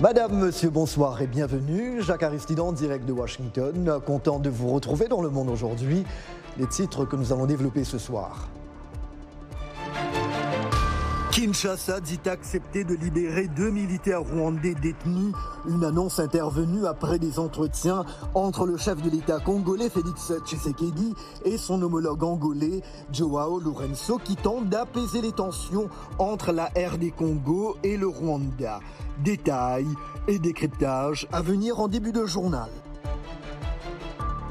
Madame, monsieur, bonsoir et bienvenue. Jacques Aristide en direct de Washington. Content de vous retrouver dans Le Monde aujourd'hui. Les titres que nous allons développer ce soir. Kinshasa dit accepter de libérer 2 militaires rwandais détenus. Une annonce intervenue après des entretiens entre le chef de l'État congolais Félix Tshisekedi et son homologue angolais Joao Lourenço qui tente d'apaiser les tensions entre la RD Congo et le Rwanda. Détails et décryptage à venir en début de journal.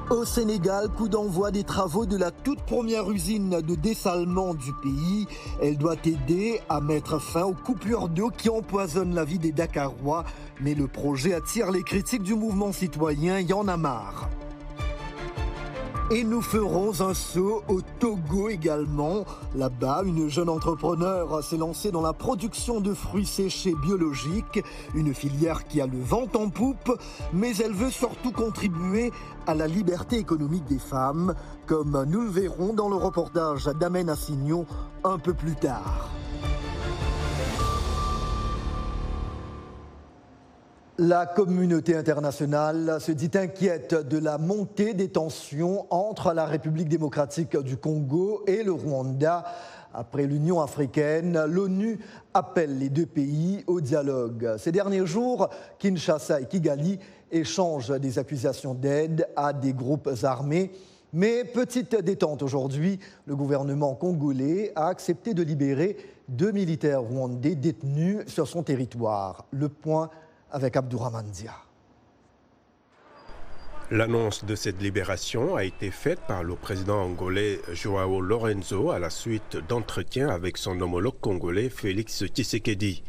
Au Sénégal, coup d'envoi des travaux de la toute première usine de dessalement du pays. Elle doit aider à mettre fin aux coupures d'eau qui empoisonnent la vie des Dakarois. Mais le projet attire les critiques du mouvement citoyen Y en a marre. Et nous ferons un saut au Togo également. Là-bas, une jeune entrepreneur s'est lancée dans la production de fruits séchés biologiques, une filière qui a le vent en poupe, mais elle veut surtout contribuer à la liberté économique des femmes, comme nous le verrons dans le reportage d'Amen Assignon un peu plus tard. La communauté internationale se dit inquiète de la montée des tensions entre la République démocratique du Congo et le Rwanda. Après l'Union africaine, l'ONU appelle les deux pays au dialogue. Ces derniers jours, Kinshasa et Kigali échangent des accusations d'aide à des groupes armés. Mais petite détente aujourd'hui, le gouvernement congolais a accepté de libérer 2 militaires rwandais détenus sur son territoire. Le point avec Abdourahmane Dia. L'annonce de cette libération a été faite par le président angolais Joao Lourenço à la suite d'entretiens avec son homologue congolais Félix Tshisekedi.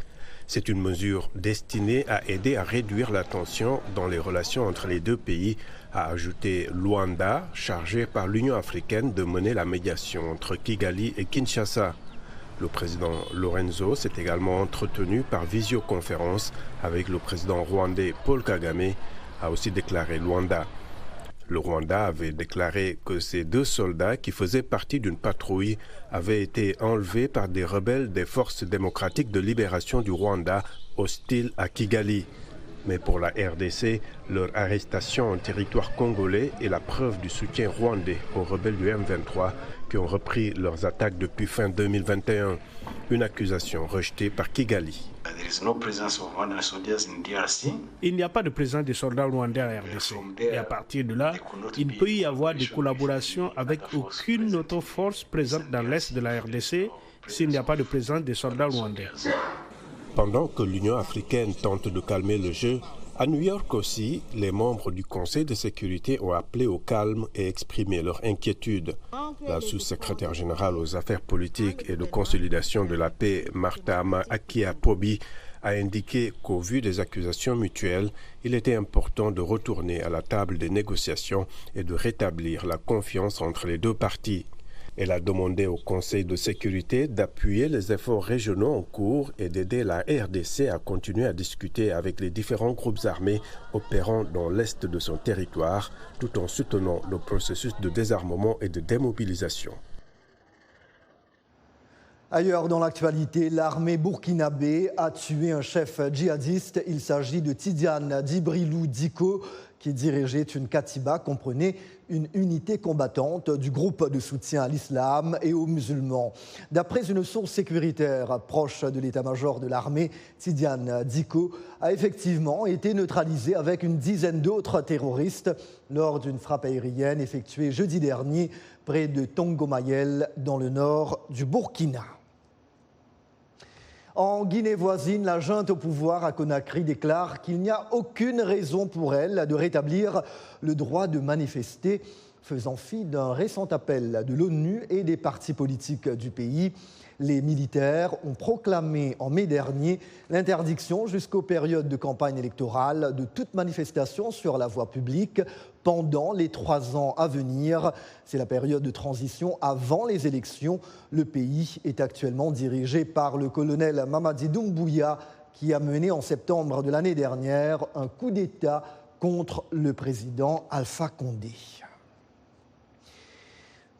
C'est une mesure destinée à aider à réduire la tension dans les relations entre les deux pays, a ajouté Luanda, chargé par l'Union africaine de mener la médiation entre Kigali et Kinshasa. Le président Lourenço s'est également entretenu par visioconférence avec le président rwandais Paul Kagame, a aussi déclaré Luanda. Le Rwanda avait déclaré que ces 2 soldats qui faisaient partie d'une patrouille avaient été enlevés par des rebelles des forces démocratiques de libération du Rwanda hostiles à Kigali. Mais pour la RDC, leur arrestation en territoire congolais est la preuve du soutien rwandais aux rebelles du M23 qui ont repris leurs attaques depuis fin 2021. Une accusation rejetée par Kigali. Il n'y a pas de présence de soldats rwandais en RDC. Et à partir de là, il ne peut y avoir de collaboration avec aucune autre force présente dans l'est de la RDC s'il n'y a pas de présence de soldats rwandais. Pendant que l'Union africaine tente de calmer le jeu, à New York aussi, les membres du Conseil de sécurité ont appelé au calme et exprimé leur inquiétude. La sous-secrétaire générale aux affaires politiques et de consolidation de la paix, Martha Akia-Pobi, a indiqué qu'au vu des accusations mutuelles, il était important de retourner à la table des négociations et de rétablir la confiance entre les deux parties. Elle a demandé au Conseil de sécurité d'appuyer les efforts régionaux en cours et d'aider la RDC à continuer à discuter avec les différents groupes armés opérant dans l'est de son territoire, tout en soutenant le processus de désarmement et de démobilisation. Ailleurs dans l'actualité, l'armée burkinabé a tué un chef djihadiste. Il s'agit de Tidiane Dibrilou Diko, qui dirigeait une katiba, comprenait une unité combattante du groupe de soutien à l'islam et aux musulmans. D'après une source sécuritaire proche de l'état-major de l'armée, Tidiane Diko a effectivement été neutralisé avec une dizaine d'autres terroristes lors d'une frappe aérienne effectuée jeudi dernier près de Tongomayel dans le nord du Burkina. En Guinée voisine, la junte au pouvoir à Conakry déclare qu'il n'y a aucune raison pour elle de rétablir le droit de manifester, faisant fi d'un récent appel de l'ONU et des partis politiques du pays. Les militaires ont proclamé en mai dernier l'interdiction jusqu'aux périodes de campagne électorale de toute manifestation sur la voie publique pendant les 3 ans à venir. C'est la période de transition avant les élections. Le pays est actuellement dirigé par le colonel Mamadi Doumbouya qui a mené en septembre de l'année dernière un coup d'État contre le président Alpha Condé.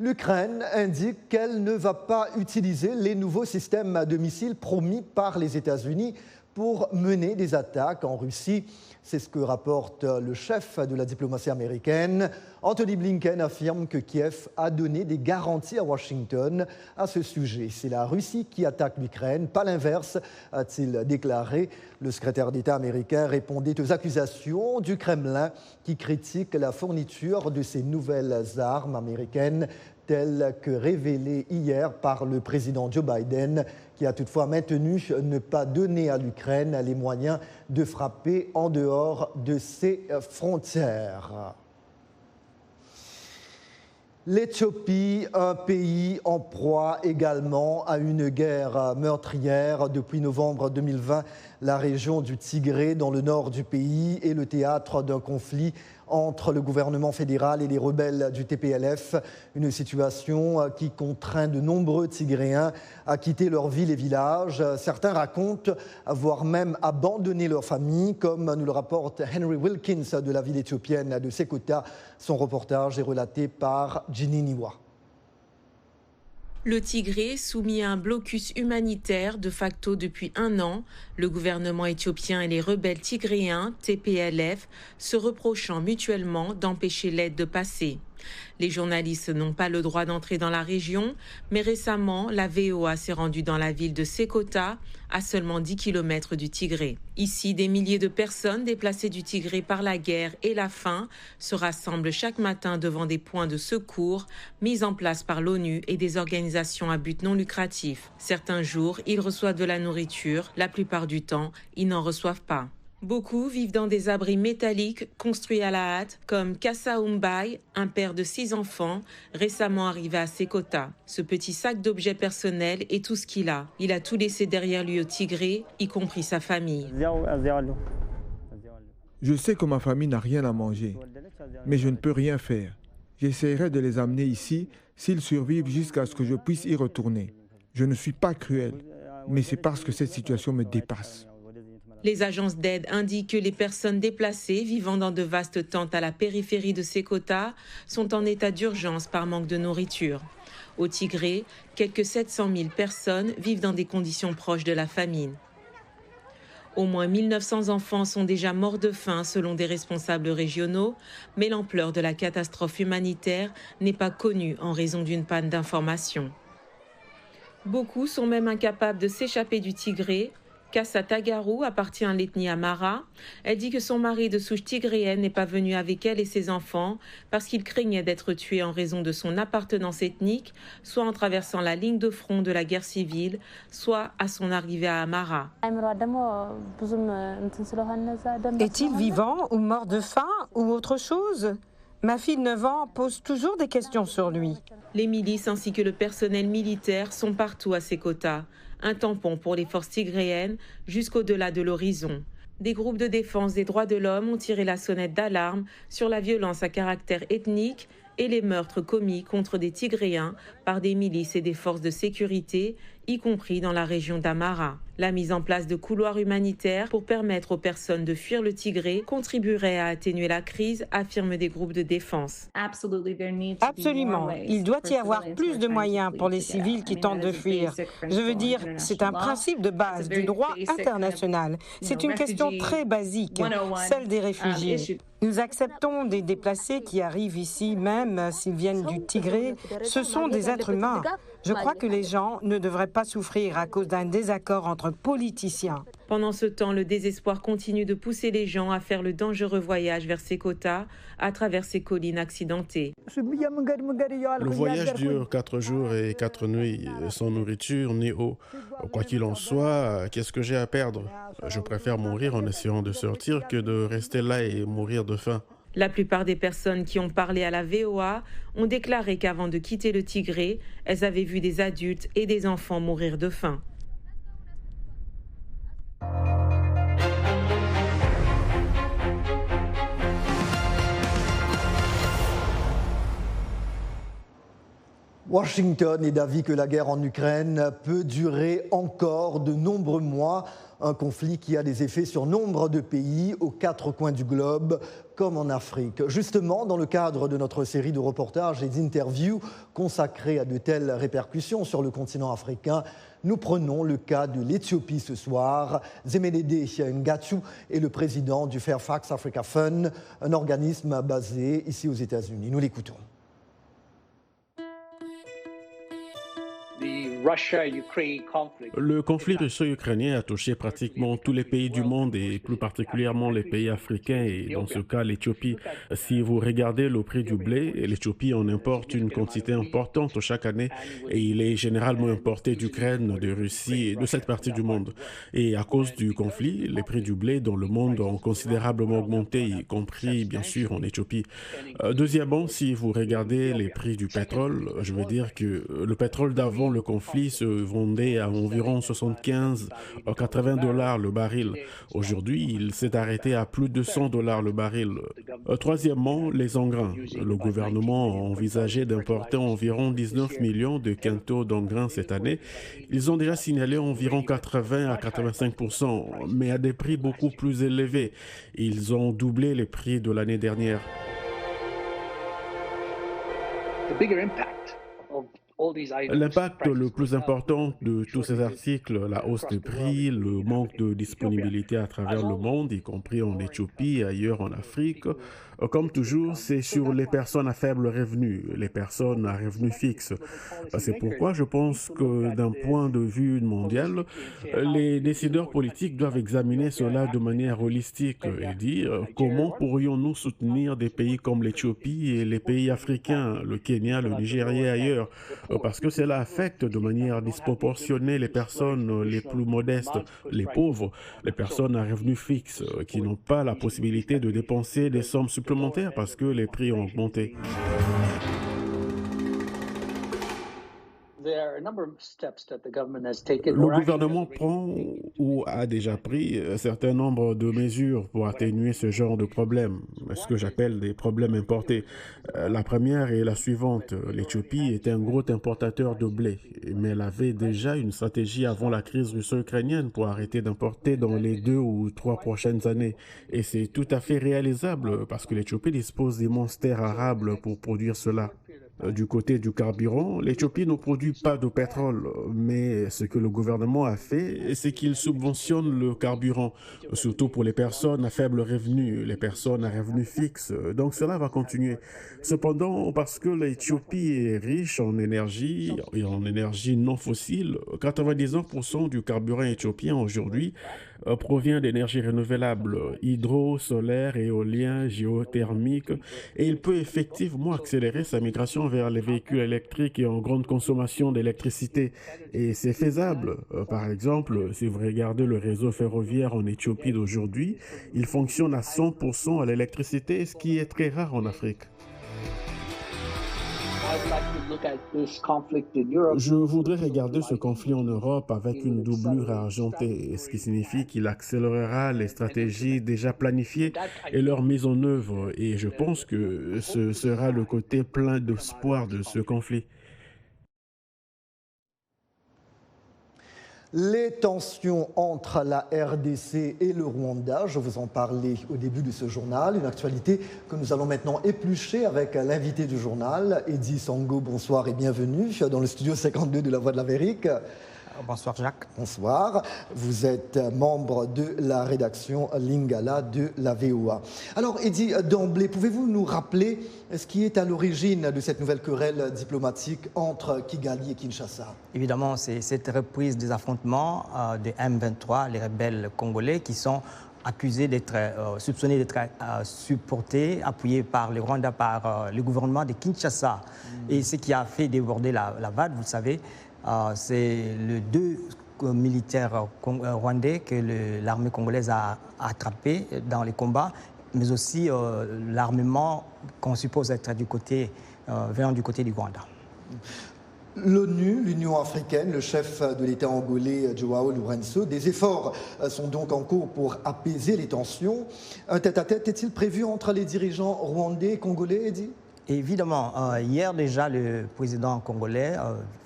L'Ukraine indique qu'elle ne va pas utiliser les nouveaux systèmes de missiles promis par les États-Unis pour mener des attaques en Russie. C'est ce que rapporte le chef de la diplomatie américaine. Anthony Blinken affirme que Kiev a donné des garanties à Washington à ce sujet. C'est la Russie qui attaque l'Ukraine, pas l'inverse, a-t-il déclaré. Le secrétaire d'État américain répondait aux accusations du Kremlin qui critique la fourniture de ces nouvelles armes américaines telles que révélées hier par le président Joe Biden, qui a toutefois maintenu ne pas donner à l'Ukraine les moyens de frapper en dehors de ses frontières. L'Éthiopie, un pays en proie également à une guerre meurtrière. Depuis novembre 2020, la région du Tigré, dans le nord du pays, est le théâtre d'un conflit entre le gouvernement fédéral et les rebelles du TPLF. Une situation qui contraint de nombreux Tigréens à quitter leur ville et village. Certains racontent avoir même abandonné leur famille, comme nous le rapporte Henry Wilkins de la ville éthiopienne de Sekota. Son reportage est relaté par Ginny Niwa. Le Tigré, soumis à un blocus humanitaire de facto depuis 1 an, le gouvernement éthiopien et les rebelles tigréens, TPLF, se reprochant mutuellement d'empêcher l'aide de passer. Les journalistes n'ont pas le droit d'entrer dans la région, mais récemment, la VOA s'est rendue dans la ville de Sekota, à seulement 10 km du Tigré. Ici, des milliers de personnes déplacées du Tigré par la guerre et la faim se rassemblent chaque matin devant des points de secours mis en place par l'ONU et des organisations à but non lucratif. Certains jours, ils reçoivent de la nourriture, la plupart du temps, ils n'en reçoivent pas. Beaucoup vivent dans des abris métalliques construits à la hâte, comme Kassa Umbai, un père de 6 enfants, récemment arrivé à Sekota. Ce petit sac d'objets personnels est tout ce qu'il a. Il a tout laissé derrière lui au Tigré, y compris sa famille. Je sais que ma famille n'a rien à manger, mais je ne peux rien faire. J'essaierai de les amener ici s'ils survivent jusqu'à ce que je puisse y retourner. Je ne suis pas cruel, mais c'est parce que cette situation me dépasse. Les agences d'aide indiquent que les personnes déplacées vivant dans de vastes tentes à la périphérie de Sekota sont en état d'urgence par manque de nourriture. Au Tigré, quelques 700 000 personnes vivent dans des conditions proches de la famine. Au moins 1900 enfants sont déjà morts de faim selon des responsables régionaux, mais l'ampleur de la catastrophe humanitaire n'est pas connue en raison d'une panne d'information. Beaucoup sont même incapables de s'échapper du Tigré. Kassa Tagaru appartient à l'ethnie Amara. Elle dit que son mari de souche tigréenne n'est pas venu avec elle et ses enfants parce qu'il craignait d'être tué en raison de son appartenance ethnique, soit en traversant la ligne de front de la guerre civile, soit à son arrivée à Amara. Est-il vivant ou mort de faim ou autre chose ? Ma fille de 9 ans pose toujours des questions sur lui. Les milices ainsi que le personnel militaire sont partout à Sekota. Un tampon pour les forces tigréennes jusqu'au-delà de l'horizon. Des groupes de défense des droits de l'homme ont tiré la sonnette d'alarme sur la violence à caractère ethnique et les meurtres commis contre des Tigréens par des milices et des forces de sécurité, y compris dans la région d'Amara. La mise en place de couloirs humanitaires pour permettre aux personnes de fuir le Tigré contribuerait à atténuer la crise, affirment des groupes de défense. Absolument. Il doit y avoir plus de moyens pour les civils qui tentent de fuir. Je veux dire, c'est un principe de base du droit international. C'est une question très basique, celle des réfugiés. Nous acceptons des déplacés qui arrivent ici, même s'ils viennent du Tigré. Ce sont des êtres humains. Je crois que les gens ne devraient pas souffrir à cause d'un désaccord entre politiciens. Pendant ce temps, le désespoir continue de pousser les gens à faire le dangereux voyage vers Sekota à travers ces collines accidentées. Le voyage dure 4 jours et 4 nuits, sans nourriture ni eau. Quoi qu'il en soit, qu'est-ce que j'ai à perdre? Je préfère mourir en essayant de sortir que de rester là et mourir de faim. La plupart des personnes qui ont parlé à la VOA ont déclaré qu'avant de quitter le Tigré, elles avaient vu des adultes et des enfants mourir de faim. Washington est d'avis que la guerre en Ukraine peut durer encore de nombreux mois. Un conflit qui a des effets sur nombre de pays aux quatre coins du globe, comme en Afrique. Justement, dans le cadre de notre série de reportages et d'interviews consacrées à de telles répercussions sur le continent africain, nous prenons le cas de l'Éthiopie ce soir. Zemedede Ngatu est le président du Fairfax Africa Fund, un organisme basé ici aux États-Unis. Nous l'écoutons. Le conflit russo-ukrainien a touché pratiquement tous les pays du monde et plus particulièrement les pays africains et dans ce cas l'Éthiopie. Si vous regardez le prix du blé, l'Éthiopie en importe une quantité importante chaque année et il est généralement importé d'Ukraine, de Russie et de cette partie du monde. Et à cause du conflit, les prix du blé dans le monde ont considérablement augmenté, y compris bien sûr en Éthiopie. Deuxièmement, si vous regardez les prix du pétrole, je veux dire que le pétrole d'avant le conflit se vendait à environ 75 à 80 $ le baril. Aujourd'hui, il s'est arrêté à plus de 100 $ le baril. Troisièmement, les engrains. Le gouvernement a envisagé d'importer environ 19 millions de quintaux d'engrains cette année. Ils ont déjà signalé environ 80 à 85%, mais à des prix beaucoup plus élevés. Ils ont doublé les prix de l'année dernière. L'impact le plus important de tous ces articles, la hausse des prix, le manque de disponibilité à travers le monde, y compris en Éthiopie et ailleurs en Afrique, comme toujours, c'est sur les personnes à faible revenu, les personnes à revenu fixe. C'est pourquoi je pense que d'un point de vue mondial, les décideurs politiques doivent examiner cela de manière holistique et dire comment pourrions-nous soutenir des pays comme l'Éthiopie et les pays africains, le Kenya, le Nigeria et ailleurs, parce que cela affecte de manière disproportionnée les personnes les plus modestes, les pauvres, les personnes à revenus fixes qui n'ont pas la possibilité de dépenser des sommes supplémentaires parce que les prix ont augmenté. Le gouvernement prend ou a déjà pris un certain nombre de mesures pour atténuer ce genre de problèmes, ce que j'appelle des problèmes importés. La première est la suivante. L'Éthiopie est un gros importateur de blé, mais elle avait déjà une stratégie avant la crise russo-ukrainienne pour arrêter d'importer dans les 2 ou 3 prochaines années. Et c'est tout à fait réalisable parce que l'Éthiopie dispose d'immenses terres arables pour produire cela. Du côté du carburant, l'Éthiopie ne produit pas de pétrole, mais ce que le gouvernement a fait, c'est qu'il subventionne le carburant, surtout pour les personnes à faible revenu, les personnes à revenu fixe. Donc cela va continuer. Cependant, parce que l'Éthiopie est riche en énergie et en énergie non fossile, 99% du carburant éthiopien aujourd'hui provient d'énergie renouvelable, hydro, solaire, éolien, géothermique, et il peut effectivement accélérer sa migration vers les véhicules électriques et en grande consommation d'électricité. Et c'est faisable. Par exemple, si vous regardez le réseau ferroviaire en Éthiopie d'aujourd'hui, il fonctionne à 100% à l'électricité, ce qui est très rare en Afrique. Je voudrais regarder ce conflit en Europe avec une doublure argentée, ce qui signifie qu'il accélérera les stratégies déjà planifiées et leur mise en œuvre. Et je pense que ce sera le côté plein d'espoir de ce conflit. Les tensions entre la RDC et le Rwanda, je vous en parlais au début de ce journal, une actualité que nous allons maintenant éplucher avec l'invité du journal, Eddy Sango. Bonsoir et bienvenue dans le studio 52 de La Voix de l'Amérique. Bonsoir Jacques. Bonsoir. Vous êtes membre de la rédaction Lingala de la VOA. Alors Eddy, d'emblée, pouvez-vous nous rappeler ce qui est à l'origine de cette nouvelle querelle diplomatique entre Kigali et Kinshasa? Évidemment, c'est cette reprise des affrontements des M23, les rebelles congolais qui sont accusés d'être soupçonnés d'être supportés, appuyés par le Rwanda, par le gouvernement de Kinshasa. Et ce qui a fait déborder la VAD, vous le savez, c'est les 2 militaires rwandais que l'armée congolaise a attrapés dans les combats, mais aussi l'armement qu'on suppose être venant du côté du Rwanda. L'ONU, l'Union africaine, le chef de l'État angolais Joao Lourenço, des efforts sont donc en cours pour apaiser les tensions. Un tête-à-tête est-il prévu entre les dirigeants rwandais et congolais, Eddy ? Évidemment, hier déjà, le président congolais,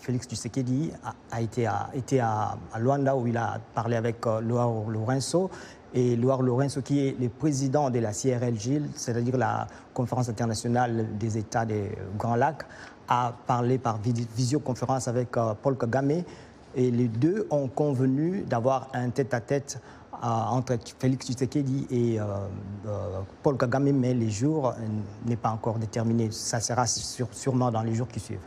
Félix Tshisekedi, a été à Luanda où il a parlé avec João Lourenço. Et João Lourenço, qui est le président de la CIRLJ, c'est-à-dire la Conférence internationale des États des Grands Lacs, a parlé par visioconférence avec Paul Kagame. Et les deux ont convenu d'avoir un tête-à-tête entre Félix Tshisekedi et Paul Kagame, mais les jours n'est pas encore déterminé. Ça sera sûrement dans les jours qui suivent.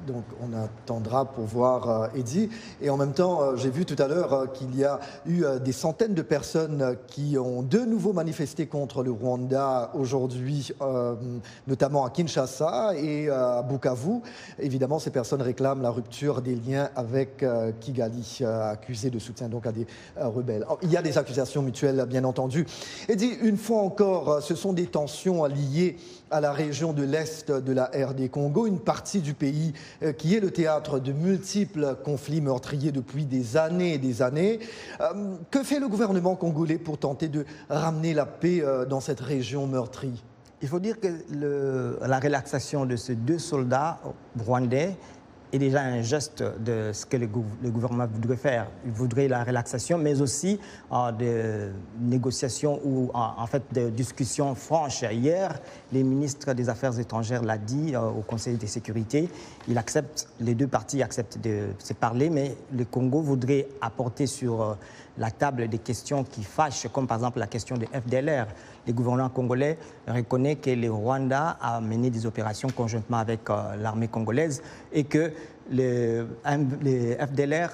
Donc on attendra pour voir Eddy. Et en même temps, j'ai vu tout à l'heure qu'il y a eu des centaines de personnes qui ont de nouveau manifesté contre le Rwanda aujourd'hui, notamment à Kinshasa et à Bukavu. Évidemment, ces personnes réclament la rupture des liens avec Kigali, accusé de soutien donc à des rebelles. Alors, il y a des accusations mutuelles, bien entendu. Eddy, une fois encore, ce sont des tensions liées à la région de l'Est de la RD Congo, une partie du pays qui est le théâtre de multiples conflits meurtriers depuis des années et des années. Que fait le gouvernement congolais pour tenter de ramener la paix dans cette région meurtrie? Il faut dire que la relaxation de ces deux soldats rwandais est déjà un geste de ce que le gouvernement voudrait faire. Il voudrait la relaxation, mais aussi des négociations ou en fait de discussions franches. Hier, les ministres des Affaires étrangères l'ont dit au Conseil de sécurité. Les deux parties acceptent de se parler, mais le Congo voudrait apporter sur la table des questions qui fâchent, comme par exemple la question des FDLR. Le gouvernement congolais reconnaît que le Rwanda a mené des opérations conjointement avec l'armée congolaise et que les FDLR,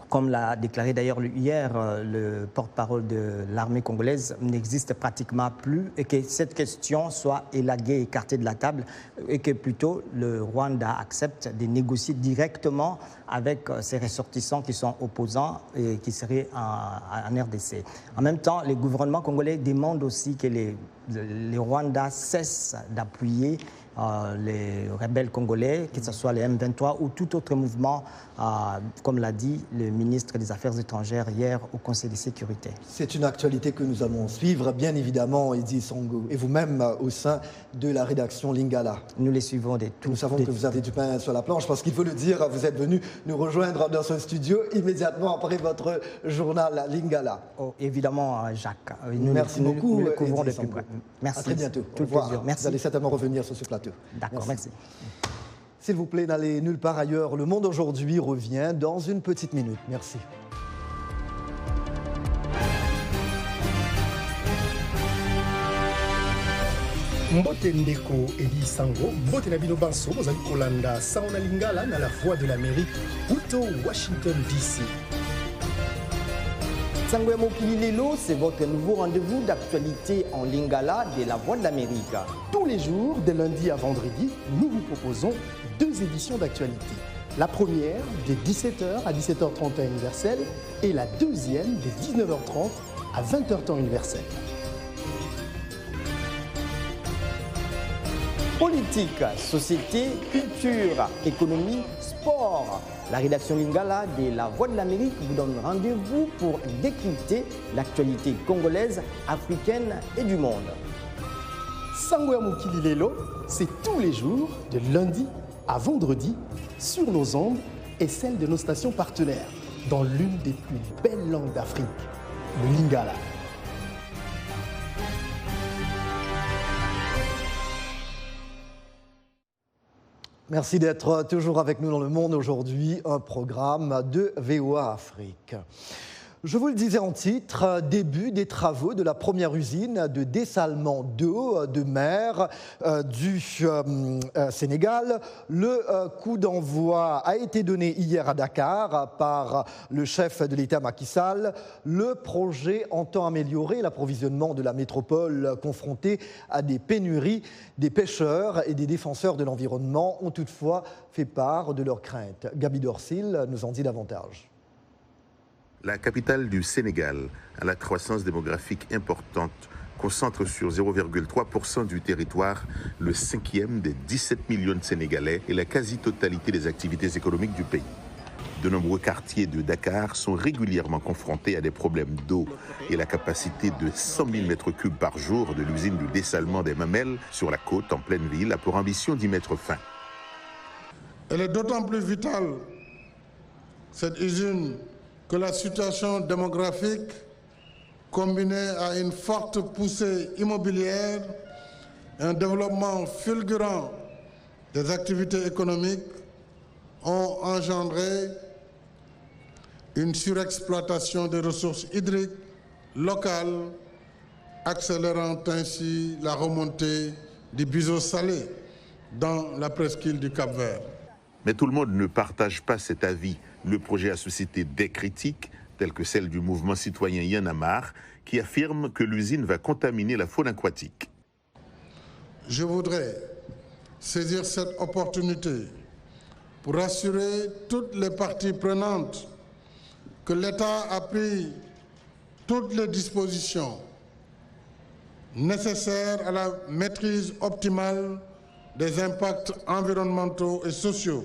comme l'a déclaré d'ailleurs hier le porte-parole de l'armée congolaise, n'existe pratiquement plus et que cette question soit élaguée, écartée de la table et que plutôt le Rwanda accepte de négocier directement avec ses ressortissants qui sont opposants et qui seraient en RDC. En même temps, le gouvernement congolais demande aussi que les Rwandais cessent d'appuyer les rebelles congolais, que ce soit les M23 ou tout autre mouvement, comme l'a dit le ministre des Affaires étrangères hier au Conseil de sécurité. C'est une actualité que nous allons suivre, bien évidemment, Eddy Songo, et vous-même au sein de la rédaction Lingala. Nous les suivons Nous savons que vous avez du pain sur la planche, parce qu'il faut le dire, vous êtes venu nous rejoindre dans ce studio immédiatement après votre journal Lingala. Oh, évidemment, Jacques. Merci beaucoup, nous le couvrons de plus près. Merci. À très bientôt. Tout le plaisir. Merci. Vous allez certainement revenir sur ce plateau. D'accord, merci. S'il vous plaît, n'allez nulle part ailleurs. Le Monde aujourd'hui revient dans une petite minute. Merci. Mbote Ndeko Eddy Sango, mbote na bino banso, bozali kolanda Sango na Lingala na la Voix de l'Amérique, Uto, Washington DC. Sango ya Mokili Lelo, c'est votre nouveau rendez-vous d'actualité en Lingala de la Voix de l'Amérique. Tous les jours, de lundi à vendredi, nous vous proposons 2 éditions d'actualité. La première de 17h à 17h30 temps universel et la deuxième de 19h30 à 20h temps universel. Politique, société, culture, économie, sport. La rédaction Lingala de la Voix de l'Amérique vous donne rendez-vous pour décrypter l'actualité congolaise, africaine et du monde. Sango ya Mokili Lelo, c'est tous les jours, de lundi à vendredi, sur nos ondes et celles de nos stations partenaires, dans l'une des plus belles langues d'Afrique, le Lingala. Merci d'être toujours avec nous dans Le Monde aujourd'hui, un programme de VOA Afrique. Je vous le disais en titre, début des travaux de la première usine de dessalement d'eau de mer du Sénégal. Le coup d'envoi a été donné hier à Dakar par le chef de l'État Macky Sall. Le projet entend améliorer l'approvisionnement de la métropole confrontée à des pénuries. Des pêcheurs et des défenseurs de l'environnement ont toutefois fait part de leurs craintes. Gabi Dorsil nous en dit davantage. La capitale du Sénégal a la croissance démographique importante, concentre sur 0,3% du territoire, le 5e des 17 millions de Sénégalais et la quasi-totalité des activités économiques du pays. De nombreux quartiers de Dakar sont régulièrement confrontés à des problèmes d'eau et la capacité de 100 000 m3 par jour de l'usine de dessalement des Mamelles sur la côte en pleine ville a pour ambition d'y mettre fin. Elle est d'autant plus vitale, cette usine, que la situation démographique, combinée à une forte poussée immobilière, un développement fulgurant des activités économiques, ont engendré une surexploitation des ressources hydriques locales, accélérant ainsi la remontée du biseau salé dans la presqu'île du Cap-Vert. Mais tout le monde ne partage pas cet avis. Le projet a suscité des critiques, telles que celle du mouvement citoyen Y en a marre, qui affirme que l'usine va contaminer la faune aquatique. Je voudrais saisir cette opportunité pour rassurer toutes les parties prenantes que l'État a pris toutes les dispositions nécessaires à la maîtrise optimale des impacts environnementaux et sociaux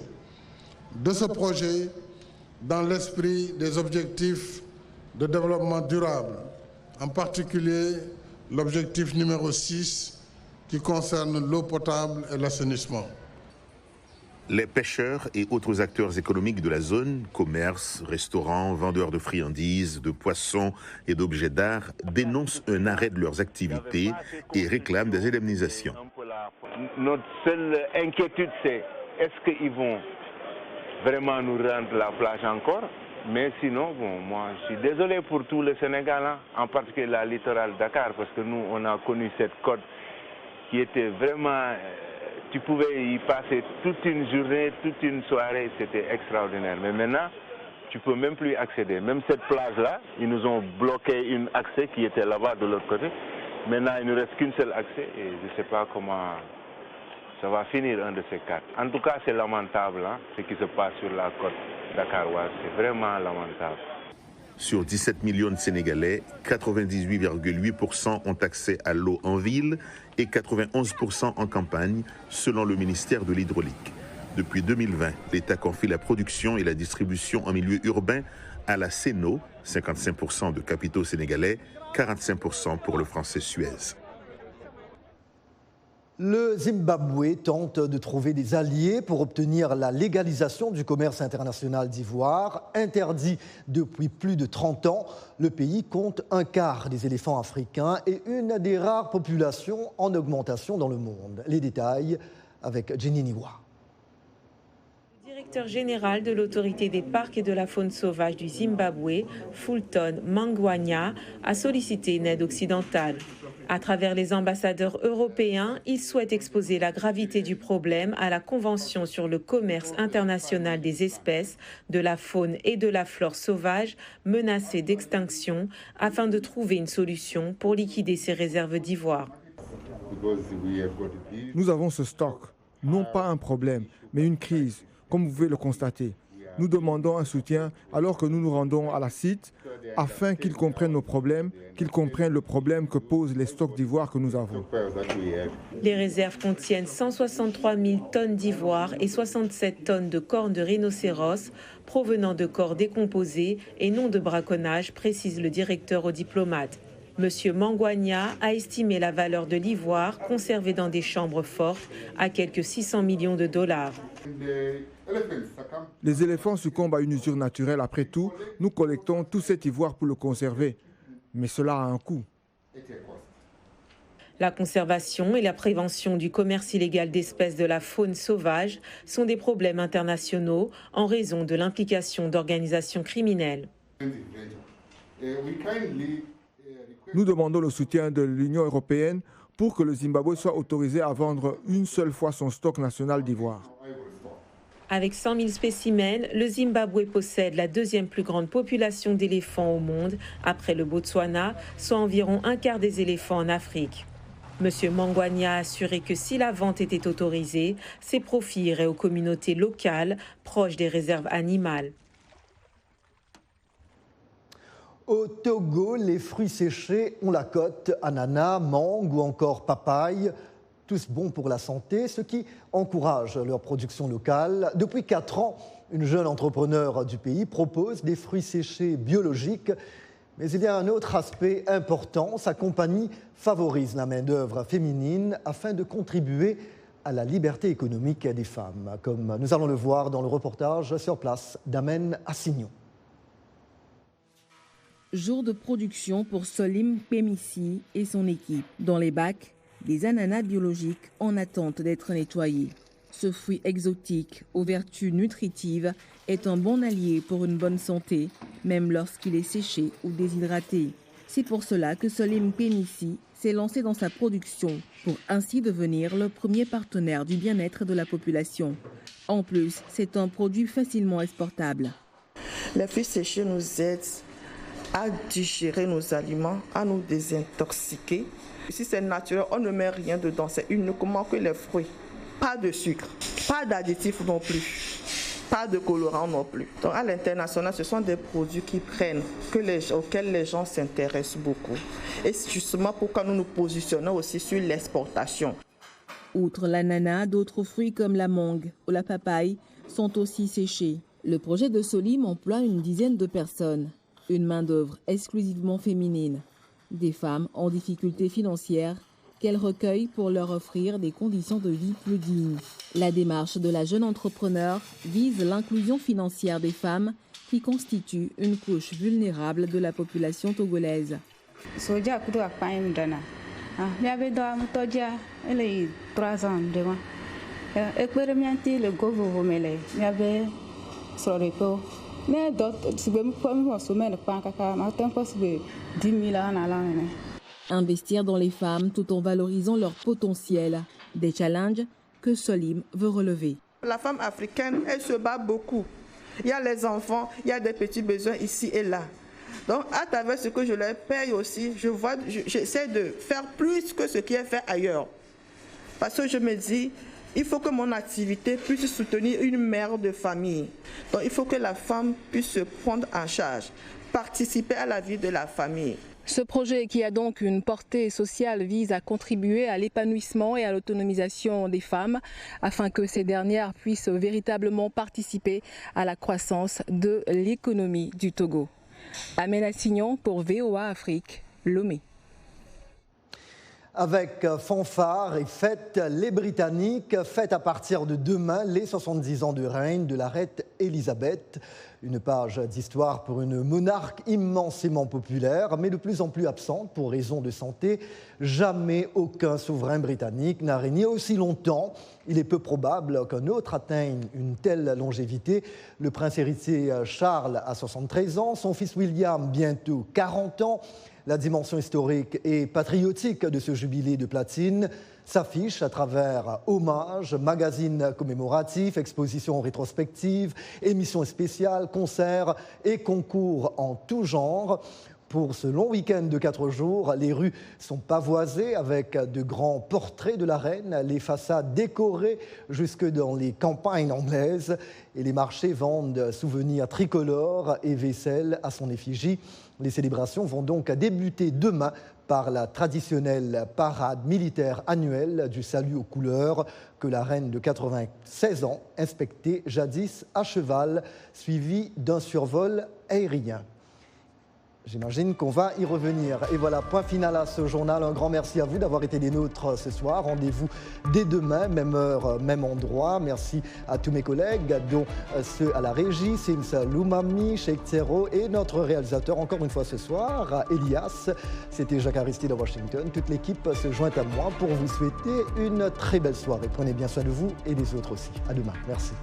de ce projet dans l'esprit des objectifs de développement durable, en particulier l'objectif numéro 6 qui concerne l'eau potable et l'assainissement. Les pêcheurs et autres acteurs économiques de la zone, commerces, restaurants, vendeurs de friandises, de poissons et d'objets d'art, dénoncent un arrêt de leurs activités et réclament des indemnisations. Notre seule inquiétude, c'est est-ce qu'ils vont vraiment nous rendre la plage encore? Mais sinon, bon, moi, je suis désolé pour tout le Sénégal, hein, en particulier la littorale Dakar, parce que nous, on a connu cette côte qui était vraiment... Tu pouvais y passer toute une journée, toute une soirée, c'était extraordinaire. Mais maintenant, tu ne peux même plus accéder. Même cette plage-là, ils nous ont bloqué un accès qui était là-bas de l'autre côté. Maintenant, il ne reste qu'une seule accès et je ne sais pas comment ça va finir, un de ces quatre. En tout cas, c'est lamentable, hein, ce qui se passe sur la côte dakaroise. C'est vraiment lamentable. Sur 17 millions de Sénégalais, 98,8% ont accès à l'eau en ville et 91% en campagne, selon le ministère de l'Hydraulique. Depuis 2020, l'État confie la production et la distribution en milieu urbain à la CNO, 55% de capitaux sénégalais, 45% pour le français Suez. Le Zimbabwe tente de trouver des alliés pour obtenir la légalisation du commerce international d'ivoire. Interdit depuis plus de 30 ans, le pays compte un quart des éléphants africains et une des rares populations en augmentation dans le monde. Les détails avec Jenny Niwa. Le directeur général de l'autorité des parcs et de la faune sauvage du Zimbabwe, Fulton Mangwanya, a sollicité une aide occidentale. À travers les ambassadeurs européens, il souhaite exposer la gravité du problème à la Convention sur le commerce international des espèces, de la faune et de la flore sauvage menacées d'extinction afin de trouver une solution pour liquider ces réserves d'ivoire. Nous avons ce stock, non pas un problème, mais une crise, comme vous pouvez le constater. Nous demandons un soutien alors que nous nous rendons à la site afin qu'ils comprennent nos problèmes, qu'ils comprennent le problème que posent les stocks d'ivoire que nous avons. Les réserves contiennent 163 000 tonnes d'ivoire et 67 tonnes de cornes de rhinocéros provenant de corps décomposés et non de braconnage, précise le directeur aux diplomates. Monsieur Mangwanya a estimé la valeur de l'ivoire conservé dans des chambres fortes à quelques 600 millions de dollars. Les éléphants succombent à une usure naturelle. Après tout, nous collectons tout cet ivoire pour le conserver. Mais cela a un coût. La conservation et la prévention du commerce illégal d'espèces de la faune sauvage sont des problèmes internationaux en raison de l'implication d'organisations criminelles. Nous demandons le soutien de l'Union européenne pour que le Zimbabwe soit autorisé à vendre une seule fois son stock national d'ivoire. Avec 100 000 spécimens, le Zimbabwe possède la deuxième plus grande population d'éléphants au monde, après le Botswana, soit environ un quart des éléphants en Afrique. Monsieur Mangwanya a assuré que si la vente était autorisée, ses profits iraient aux communautés locales proches des réserves animales. Au Togo, les fruits séchés ont la cote, ananas, mangue ou encore papaye. Tous bons pour la santé, ce qui encourage leur production locale. Depuis 4 ans, Une jeune entrepreneur du pays propose des fruits séchés biologiques. Mais il y a un autre aspect important. Sa compagnie favorise la main-d'œuvre féminine afin de contribuer à la liberté économique des femmes, comme nous allons le voir dans le reportage sur place d'Amen Assignon. Jour de production pour Solim Pémissi et son équipe. Dans les bacs, des ananas biologiques en attente d'être nettoyés. Ce fruit exotique aux vertus nutritives est un bon allié pour une bonne santé, même lorsqu'il est séché ou déshydraté. C'est pour cela que Solim Pémissi s'est lancé dans sa production pour ainsi devenir le premier partenaire du bien-être de la population. En plus, c'est un produit facilement exportable. Les fruits séchés nous aident à digérer nos aliments, à nous désintoxiquer. Si c'est naturel, on ne met rien dedans, c'est uniquement que les fruits. Pas de sucre, pas d'additifs non plus, pas de colorant non plus. Donc à l'international, ce sont des produits qui prennent, auxquels les gens s'intéressent beaucoup. Et c'est justement pourquoi nous nous positionnons aussi sur l'exportation. Outre l'ananas, d'autres fruits comme la mangue ou la papaye sont aussi séchés. Le projet de Solim emploie une dizaine de personnes. Une main-d'œuvre exclusivement féminine. Des femmes en difficulté financière qu'elle recueille pour leur offrir des conditions de vie plus dignes. La démarche de la jeune entrepreneur vise l'inclusion financière des femmes qui constituent une couche vulnérable de la population togolaise. Investir dans les femmes tout en valorisant leur potentiel, des challenges que Solim veut relever. La femme africaine, elle se bat beaucoup. Il y a les enfants, il y a des petits besoins ici et là. Donc à travers ce que je leur paye aussi, j'essaie de faire plus que ce qui est fait ailleurs. Parce que je me dis, il faut que mon activité puisse soutenir une mère de famille. Donc il faut que la femme puisse se prendre en charge, participer à la vie de la famille. Ce projet, qui a donc une portée sociale, vise à contribuer à l'épanouissement et à l'autonomisation des femmes afin que ces dernières puissent véritablement participer à la croissance de l'économie du Togo. Amen Assignon pour VOA Afrique, Lomé. Avec fanfare et fête, les Britanniques fêtent à partir de demain les 70 ans de règne de la reine Elisabeth. Une page d'histoire pour une monarque immensément populaire, mais de plus en plus absente pour raison de santé. Jamais aucun souverain britannique n'a régné aussi longtemps. Il est peu probable qu'un autre atteigne une telle longévité. Le prince héritier Charles a 73 ans, son fils William bientôt 40 ans. La dimension historique et patriotique de ce jubilé de platine s'affiche à travers hommages, magazines commémoratifs, expositions rétrospectives, émissions spéciales, concerts et concours en tout genre. Pour ce long week-end de 4 jours, les rues sont pavoisées avec de grands portraits de la reine, les façades décorées jusque dans les campagnes anglaises et les marchés vendent souvenirs tricolores et vaisselle à son effigie. Les célébrations vont donc débuter demain par la traditionnelle parade militaire annuelle du salut aux couleurs que la reine de 96 ans inspectait jadis à cheval, suivie d'un survol aérien. J'imagine qu'on va y revenir. Et voilà, point final à ce journal. Un grand merci à vous d'avoir été des nôtres ce soir. Rendez-vous dès demain, même heure, même endroit. Merci à tous mes collègues, dont ceux à la régie, Sims Loumami, Sheikh Tsero et notre réalisateur encore une fois ce soir, Elias. C'était Jacques Aristide à Washington. Toute l'équipe se joint à moi pour vous souhaiter une très belle soirée. Prenez bien soin de vous et des autres aussi. À demain. Merci.